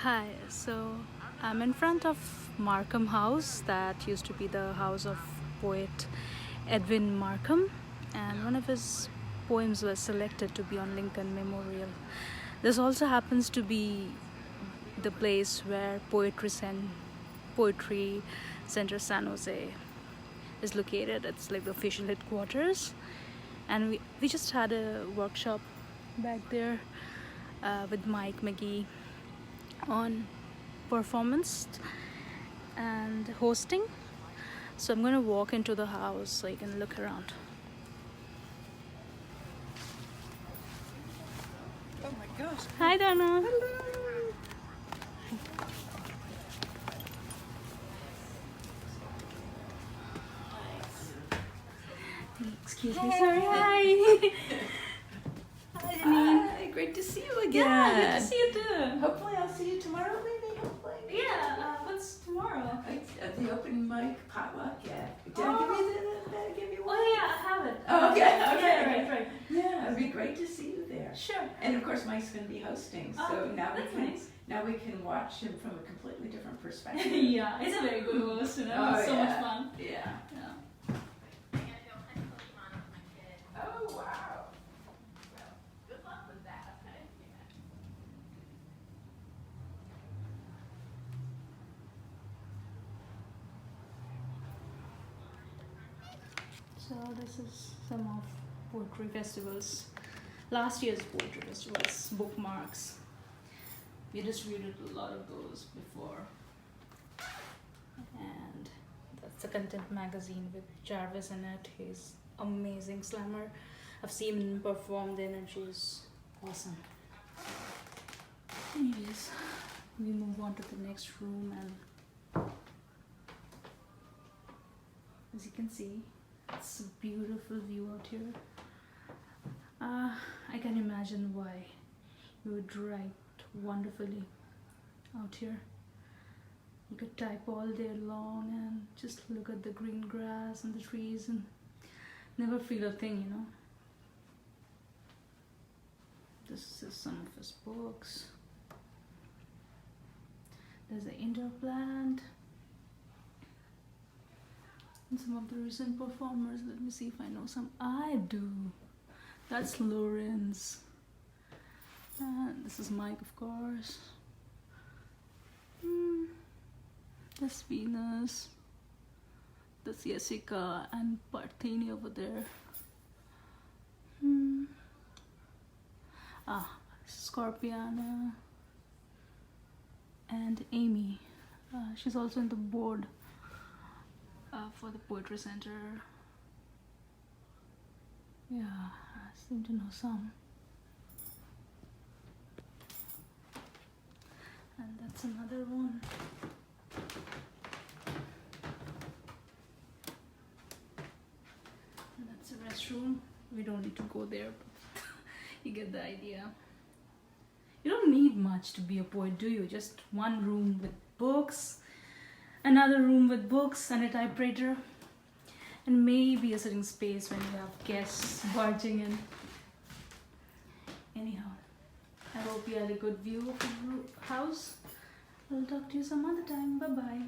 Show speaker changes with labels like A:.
A: Hi, so I'm in front of Markham House, that used to be the house of poet Edwin Markham, and one of his poems was selected to be on Lincoln Memorial. This also happens to be the place where Poetry Center San Jose is located. It's like the official headquarters, and we just had a workshop back there with Mike McGee on performance and hosting. So I'm going to walk into the house so you can look around.
B: Oh my gosh.
A: Hi, Donna.
B: Hello.
A: Excuse me, sorry. Hi. Hi, Janine.
B: Hi, great to see you again.
A: Yeah, good to see you too.
B: Hopefully I'll see you tomorrow, maybe, hopefully.
A: Yeah, what's tomorrow?
B: At the open mic potluck, yeah. Did I give you one?
A: Oh, yeah, I have it.
B: Oh, okay, okay.
A: Yeah, right.
B: Yeah, it'd be great to see you there.
A: Sure.
B: And of course Mike's going to be hosting, so
A: Oh,
B: now
A: that's
B: we can
A: nice.
B: now we can watch him from a completely different perspective.
A: Yeah, it's a very good host, you know.
B: Oh,
A: It's so
B: yeah.
A: much fun.
B: Yeah.
A: Yeah.
B: Oh wow.
A: So this is some of poetry festivals. Last year's poetry festivals bookmarks. We distributed a lot of those before. And that's the Content magazine with Jarvis in it. He's amazing slammer. I've seen him perform. The energy is awesome. Anyways, we move on to the next room, and as you can see, it's a beautiful view out here. I can imagine why you would write wonderfully out here. You could type all day long and just look at the green grass and the trees and never feel a thing, you know. This is some of his books. There's an indoor plant. And some of the recent performers. Let me see if I know some. I do. That's Lawrence. And this is Mike, of course. That's Venus. That's Jessica and Partheni over there. Scorpiana and Amy. She's also in the board for the Poetry Center. Yeah, I seem to know some. And that's another one. And that's a restroom. We don't need to go there, but you get the idea. You don't need much to be a poet, do you? Just one room with books, another room with books and a typewriter, and maybe a sitting space when you have guests barging in. Anyhow, I hope you had a good view of the house. I'll talk to you some other time. Bye bye.